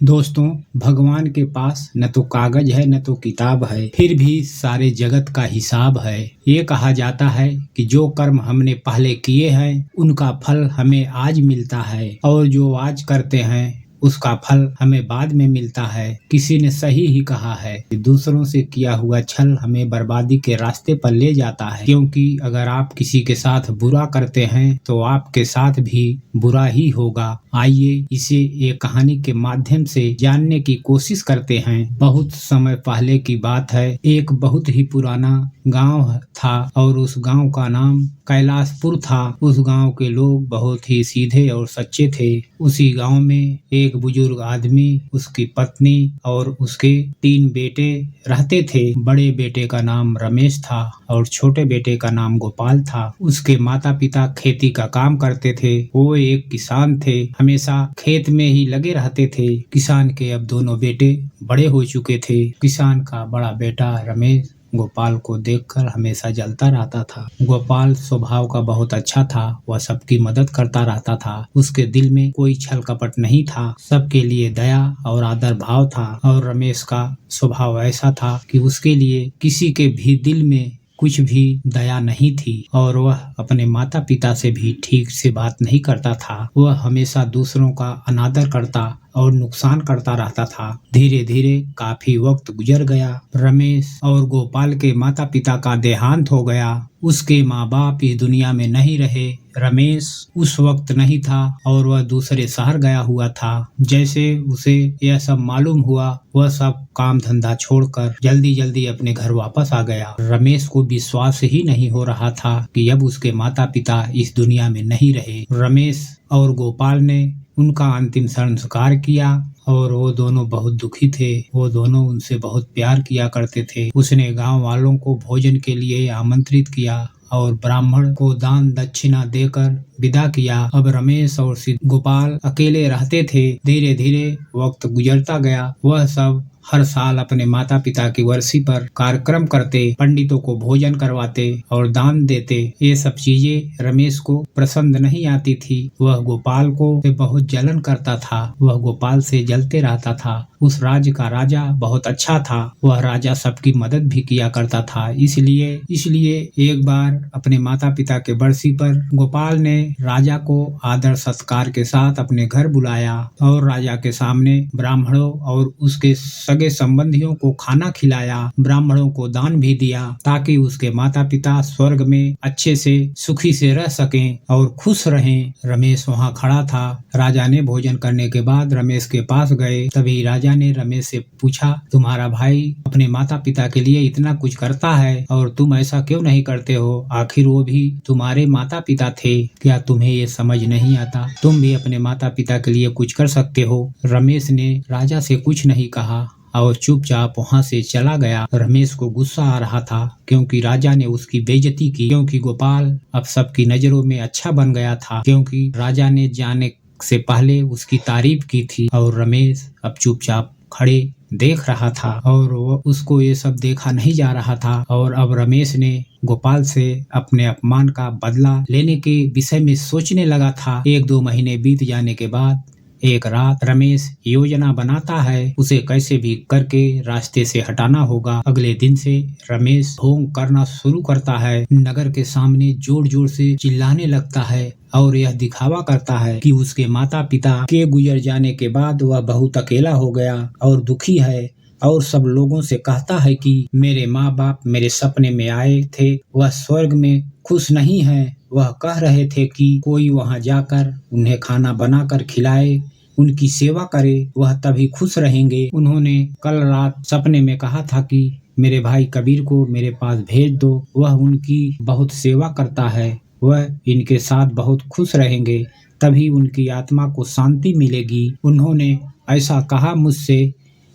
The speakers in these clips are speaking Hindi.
दोस्तों, भगवान के पास न तो कागज है न तो किताब है, फिर भी सारे जगत का हिसाब है। ये कहा जाता है कि जो कर्म हमने पहले किए हैं उनका फल हमें आज मिलता है और जो आज करते हैं उसका फल हमें बाद में मिलता है। किसी ने सही ही कहा है कि दूसरों से किया हुआ छल हमें बर्बादी के रास्ते पर ले जाता है, क्योंकि अगर आप किसी के साथ बुरा करते हैं तो आपके साथ भी बुरा ही होगा। आइए इसे एक कहानी के माध्यम से जानने की कोशिश करते हैं। बहुत समय पहले की बात है। एक बहुत ही पुराना गांव था और उस गांव का नाम कैलाशपुर था। उस गांव के लोग बहुत ही सीधे और सच्चे थे। उसी गांव में एक बुजुर्ग आदमी, उसकी पत्नी और उसके 3 बेटे रहते थे। बड़े बेटे का नाम रमेश था और छोटे बेटे का नाम गोपाल था। उसके माता पिता खेती का काम करते थे। वो एक किसान थे, हमेशा खेत में ही लगे रहते थे। किसान के अब दोनों बेटे बड़े हो चुके थे। किसान का बड़ा बेटा रमेश गोपाल को देखकर हमेशा जलता रहता था। गोपाल स्वभाव का बहुत अच्छा था, वह सबकी मदद करता रहता था। उसके दिल में कोई छल कपट नहीं था, सबके लिए दया और आदर भाव था। और रमेश का स्वभाव ऐसा था कि उसके लिए किसी के भी दिल में कुछ भी दया नहीं थी और वह अपने माता पिता से भी ठीक से बात नहीं करता था। वह हमेशा दूसरों का अनादर करता और नुकसान करता रहता था। धीरे धीरे काफी वक्त गुजर गया। रमेश और गोपाल के माता पिता का देहांत हो गया। उसके माँ बाप इस दुनिया में नहीं रहे। रमेश उस वक्त नहीं था और वह दूसरे शहर गया हुआ था। जैसे उसे यह सब मालूम हुआ, वह सब काम धंधा छोड़कर जल्दी जल्दी अपने घर वापस आ गया। रमेश को विश्वास ही नहीं हो रहा था कि अब उसके माता पिता इस दुनिया में नहीं रहे। रमेश और गोपाल ने उनका अंतिम संस्कार किया और वो दोनों बहुत दुखी थे। वो दोनों उनसे बहुत प्यार किया करते थे। उसने गांव वालों को भोजन के लिए आमंत्रित किया और ब्राह्मण को दान दक्षिणा देकर विदा किया। अब रमेश और गोपाल अकेले रहते थे। धीरे धीरे वक्त गुजरता गया। वह सब हर साल अपने माता पिता की वर्षी पर कार्यक्रम करते, पंडितों को भोजन करवाते और दान देते। ये सब चीजें रमेश को पसंद नहीं आती थी। वह गोपाल को बहुत जलन करता था। वह गोपाल से जलते रहता था। उस राज्य का राजा बहुत अच्छा था। वह राजा सबकी मदद भी किया करता था। इसलिए एक बार अपने माता पिता के बरसी पर गोपाल ने राजा को आदर सत्कार के साथ अपने घर बुलाया और राजा के सामने ब्राह्मणों और उसके सगे संबंधियों को खाना खिलाया। ब्राह्मणों को दान भी दिया ताकि उसके माता पिता स्वर्ग में अच्छे से सुखी से रह सकें और खुश रहें। रमेश वहाँ खड़ा था। राजा ने भोजन करने के बाद रमेश के पास गए। तभी राजा ने रमेश से पूछा, तुम्हारा भाई अपने माता पिता के लिए इतना कुछ करता है और तुम ऐसा क्यों नहीं करते हो? आखिर वो भी तुम्हारे माता पिता थे। क्या तुम्हें ये समझ नहीं आता? तुम भी अपने माता पिता के लिए कुछ कर सकते हो। रमेश ने राजा से कुछ नहीं कहा और चुपचाप वहाँ से चला गया। रमेश को गुस्सा आ रहा था क्योंकि राजा ने उसकी बेइज्जती की, क्योंकि गोपाल अब सबकी नजरों में अच्छा बन गया था, क्योंकि राजा ने जाने से पहले उसकी तारीफ की थी। और रमेश अब चुपचाप खड़े देख रहा था और वो उसको ये सब देखा नहीं जा रहा था। और अब रमेश ने गोपाल से अपने अपमान का बदला लेने के विषय में सोचने लगा था। 1-2 महीने बीत जाने के बाद एक रात रमेश योजना बनाता है, उसे कैसे भी करके रास्ते से हटाना होगा। अगले दिन से रमेश ढोंग करना शुरू करता है। नगर के सामने जोर जोर से चिल्लाने लगता है और यह दिखावा करता है कि उसके माता पिता के गुजर जाने के बाद वह बहुत अकेला हो गया और दुखी है। और सब लोगों से कहता है कि मेरे माँ बाप मेरे सपने में आए थे, वह स्वर्ग में खुश नहीं है। वह कह रहे थे कि कोई वहां जाकर उन्हें खाना बनाकर खिलाए, उनकी सेवा करे, वह तभी खुश रहेंगे। उन्होंने कल रात सपने में कहा था कि मेरे भाई कबीर को मेरे पास भेज दो, वह उनकी बहुत सेवा करता है, वह इनके साथ बहुत खुश रहेंगे, तभी उनकी आत्मा को शांति मिलेगी। उन्होंने ऐसा कहा मुझसे।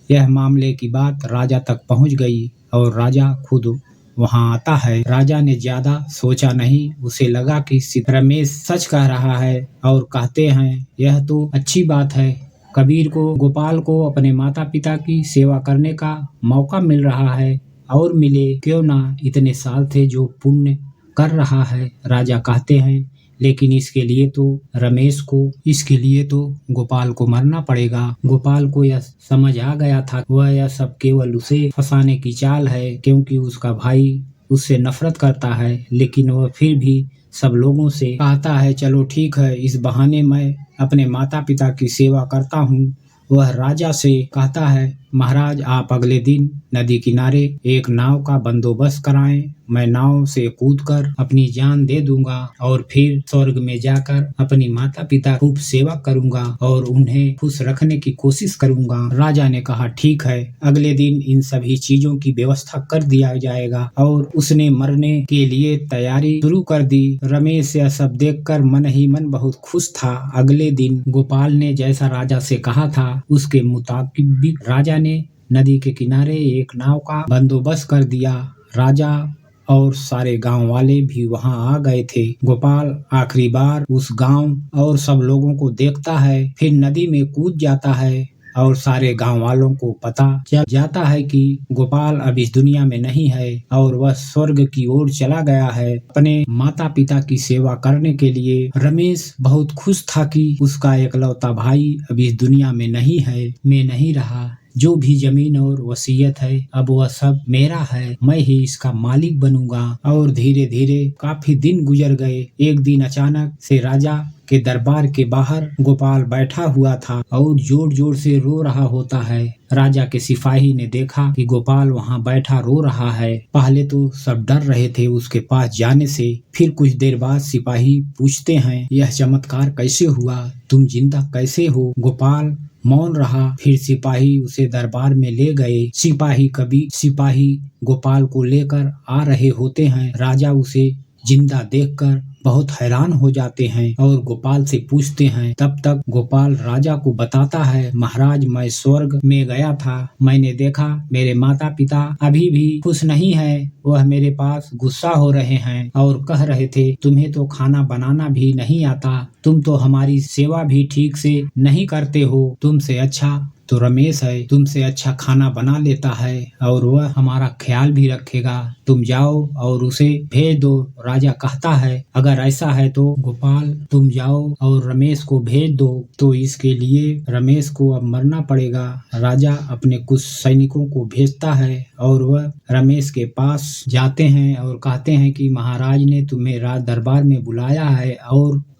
यह मामले की बात राजा तक पहुंच गई और राजा खुद वहां आता है। राजा ने ज्यादा सोचा नहीं, उसे लगा कि रमेश सच कह रहा है और कहते हैं यह तो अच्छी बात है। कबीर को, गोपाल को अपने माता पिता की सेवा करने का मौका मिल रहा है और मिले, क्यों ना, इतने साल थे जो पुण्य कर रहा है। राजा कहते हैं लेकिन इसके लिए तो गोपाल को मरना पड़ेगा। गोपाल को यह समझ आ गया था वह यह सब केवल उसे फंसाने की चाल है, क्योंकि उसका भाई उससे नफरत करता है। लेकिन वह फिर भी सब लोगों से कहता है, चलो ठीक है, इस बहाने मैं अपने माता पिता की सेवा करता हूँ। वह राजा से कहता है, महाराज आप अगले दिन नदी किनारे एक नाव का बंदोबस्त कराएं। मैं नाव से कूदकर अपनी जान दे दूंगा और फिर स्वर्ग में जाकर अपनी माता पिता खूब सेवा करूंगा और उन्हें खुश रखने की कोशिश करूंगा। राजा ने कहा, ठीक है, अगले दिन इन सभी चीजों की व्यवस्था कर दिया जाएगा और उसने मरने के लिए तैयारी शुरू कर दी। रमेश यह सब देखकर मन ही मन बहुत खुश था। अगले दिन गोपाल ने जैसा राजा से कहा था उसके मुताबिक राजा ने नदी के किनारे एक नाव का बंदोबस्त कर दिया। राजा और सारे गांव वाले भी वहां आ गए थे। गोपाल आखिरी बार उस गांव और सब लोगों को देखता है, फिर नदी में कूद जाता है और सारे गांव वालों को पता चल जाता है कि गोपाल अब इस दुनिया में नहीं है और वह स्वर्ग की ओर चला गया है अपने माता पिता की सेवा करने के लिए। रमेश बहुत खुश था कि उसका एकलौता भाई अब इस दुनिया में नहीं रहा। जो भी जमीन और वसीयत है अब वह सब मेरा है, मैं ही इसका मालिक बनूंगा। और धीरे धीरे काफी दिन गुजर गए। एक दिन अचानक से राजा के दरबार के बाहर गोपाल बैठा हुआ था और जोर जोर से रो रहा होता है। राजा के सिपाही ने देखा कि गोपाल वहां बैठा रो रहा है। पहले तो सब डर रहे थे उसके पास जाने से। फिर कुछ देर बाद सिपाही पूछते हैं, यह चमत्कार कैसे हुआ? तुम जिंदा कैसे हो? गोपाल मौन रहा। फिर सिपाही उसे दरबार में ले गए। सिपाही गोपाल को लेकर आ रहे होते हैं। राजा उसे जिंदा देखकर बहुत हैरान हो जाते हैं और गोपाल से पूछते हैं। तब तक गोपाल राजा को बताता है, महाराज मैं स्वर्ग में गया था, मैंने देखा मेरे माता पिता अभी भी खुश नहीं है। वह मेरे पास गुस्सा हो रहे हैं और कह रहे थे, तुम्हें तो खाना बनाना भी नहीं आता, तुम तो हमारी सेवा भी ठीक से नहीं करते हो, तुमसे अच्छा तो रमेश है, तुमसे अच्छा खाना बना लेता है और वह हमारा ख्याल भी रखेगा। तुम जाओ और उसे भेज दो। राजा कहता है, अगर ऐसा है तो गोपाल तुम जाओ और रमेश को भेज दो, तो इसके लिए रमेश को अब मरना पड़ेगा। राजा अपने कुछ सैनिकों को भेजता है और वह रमेश के पास जाते हैं और कहते हैं कि महाराज ने तुम्हें राज दरबार में बुलाया है।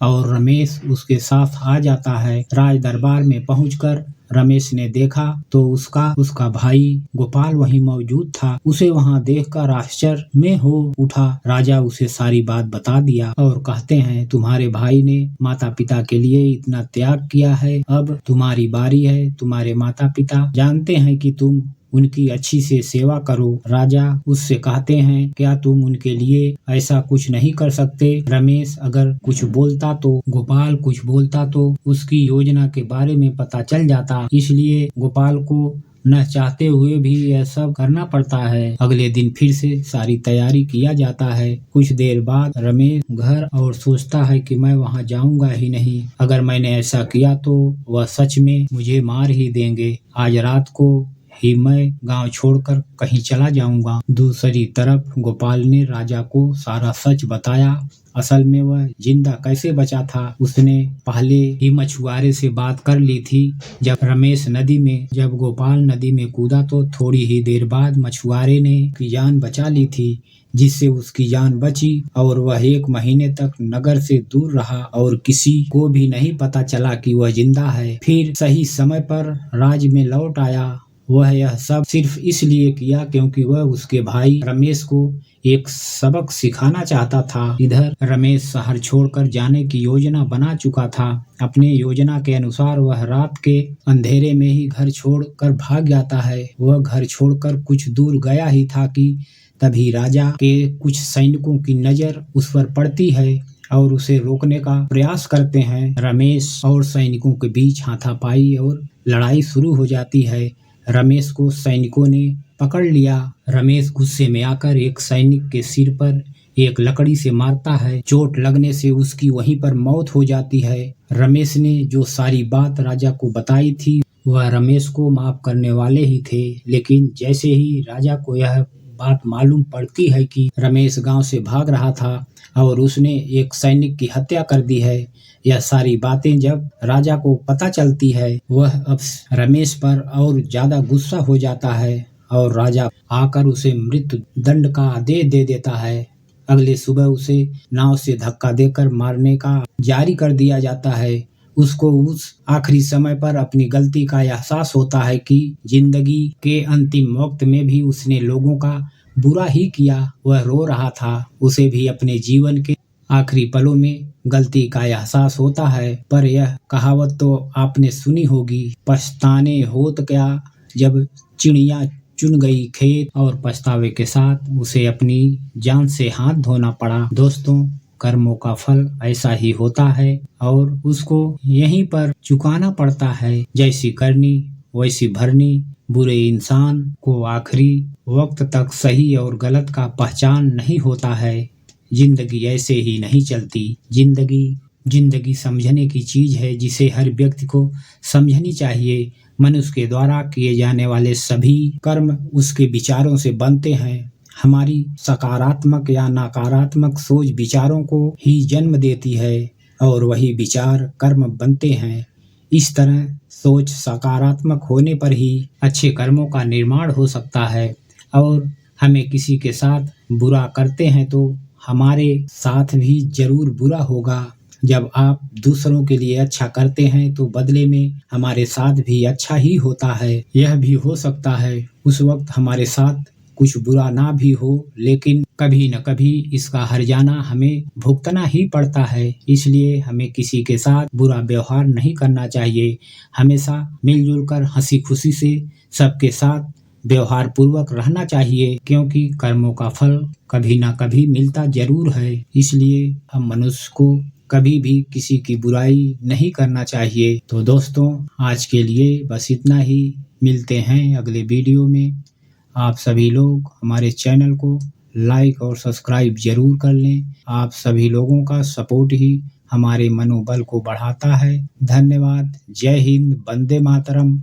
और रमेश उसके साथ आ जाता है। राज दरबार में पहुंचकर रमेश ने देखा तो उसका भाई गोपाल वहीं मौजूद था। उसे वहां देखकर आश्चर्य में हो उठा। राजा उसे सारी बात बता दिया और कहते हैं, तुम्हारे भाई ने माता पिता के लिए इतना त्याग किया है, अब तुम्हारी बारी है। तुम्हारे माता पिता जानते हैं कि तुम उनकी अच्छी से सेवा करो। राजा उससे कहते हैं, क्या तुम उनके लिए ऐसा कुछ नहीं कर सकते? रमेश अगर कुछ बोलता तो गोपाल कुछ बोलता तो उसकी योजना के बारे में पता चल जाता, इसलिए गोपाल को न चाहते हुए भी यह सब करना पड़ता है। अगले दिन फिर से सारी तैयारी किया जाता है। कुछ देर बाद रमेश घर और सोचता है कि मैं वहां जाऊंगा ही नहीं। अगर मैंने ऐसा किया तो वह सच में मुझे मार ही देंगे। आज रात को ही मैं गांव छोड़कर कहीं चला जाऊंगा। दूसरी तरफ गोपाल ने राजा को सारा सच बताया। असल में वह जिंदा कैसे बचा था, उसने पहले ही मछुआरे से बात कर ली थी। जब गोपाल नदी में कूदा तो थोड़ी ही देर बाद मछुआरे ने उसकी जान बचा ली थी, जिससे उसकी जान बची और वह 1 महीने तक नगर से दूर रहा और किसी को भी नहीं पता चला कि वह जिंदा है। फिर सही समय पर राज में लौट आया। वह यह सब सिर्फ इसलिए किया क्योंकि वह उसके भाई रमेश को एक सबक सिखाना चाहता था। इधर रमेश शहर छोड़कर जाने की योजना बना चुका था। अपने योजना के अनुसार वह रात के अंधेरे में ही घर छोड़कर भाग जाता है। वह घर छोड़कर कुछ दूर गया ही था कि तभी राजा के कुछ सैनिकों की नजर उस पर पड़ती है और उसे रोकने का प्रयास करते हैं। रमेश और सैनिकों के बीच हाथापाई और लड़ाई शुरू हो जाती है। रमेश को सैनिकों ने पकड़ लिया। रमेश गुस्से में आकर एक सैनिक के सिर पर एक लकड़ी से मारता है। चोट लगने से उसकी वहीं पर मौत हो जाती है। रमेश ने जो सारी बात राजा को बताई थी वह रमेश को माफ करने वाले ही थे, लेकिन जैसे ही राजा को यह बात मालूम पड़ती है कि रमेश गांव से भाग रहा था और उसने एक सैनिक की हत्या कर दी है। यह सारी बातें जब राजा को पता चलती है, वह अब रमेश पर और ज्यादा गुस्सा हो जाता है और राजा आकर उसे मृत्यु दंड का आदेश दे देता है। अगले सुबह उसे नाव से धक्का देकर मारने का जारी कर दिया जाता है। उसको उस आखिरी समय पर अपनी गलती का एहसास होता है कि जिंदगी के अंतिम वक्त में भी उसने लोगों का बुरा ही किया। वह रो रहा था, उसे भी अपने जीवन के आखिरी पलों में गलती का एहसास होता है। पर यह कहावत तो आपने सुनी होगी, पछताने होत क्या जब चिड़िया चुन गई खेत, और पछतावे के साथ उसे अपनी जान से हाथ धोना पड़ा। दोस्तों, कर्मों का फल ऐसा ही होता है और उसको यहीं पर चुकाना पड़ता है। जैसी करनी वैसी भरनी। बुरे इंसान को आखिरी वक्त तक सही और गलत का पहचान नहीं होता है। जिंदगी ऐसे ही नहीं चलती। जिंदगी समझने की चीज है जिसे हर व्यक्ति को समझनी चाहिए। मनुष्य के द्वारा किए जाने वाले सभी कर्म उसके विचारों से बनते हैं। हमारी सकारात्मक या नकारात्मक सोच विचारों को ही जन्म देती है और वही विचार कर्म बनते हैं। इस तरह सोच सकारात्मक होने पर ही अच्छे कर्मों का निर्माण हो सकता है। और हमें किसी के साथ बुरा करते हैं तो हमारे साथ भी जरूर बुरा होगा। जब आप दूसरों के लिए अच्छा करते हैं तो बदले में हमारे साथ भी अच्छा ही होता है। यह भी हो सकता है उस वक्त हमारे साथ कुछ बुरा ना भी हो, लेकिन कभी न कभी इसका हर्जाना हमें भुगतना ही पड़ता है। इसलिए हमें किसी के साथ बुरा व्यवहार नहीं करना चाहिए। हमेशा मिलजुल कर हंसी खुशी से सबके साथ व्यवहार पूर्वक रहना चाहिए, क्योंकि कर्मों का फल कभी ना कभी मिलता जरूर है। इसलिए हम मनुष्य को कभी भी किसी की बुराई नहीं करना चाहिए। तो दोस्तों, आज के लिए बस इतना ही। मिलते हैं अगले वीडियो में। आप सभी लोग हमारे चैनल को लाइक और सब्सक्राइब जरूर कर लें। आप सभी लोगों का सपोर्ट ही हमारे मनोबल को बढ़ाता है। धन्यवाद। जय हिंद। वंदे मातरम।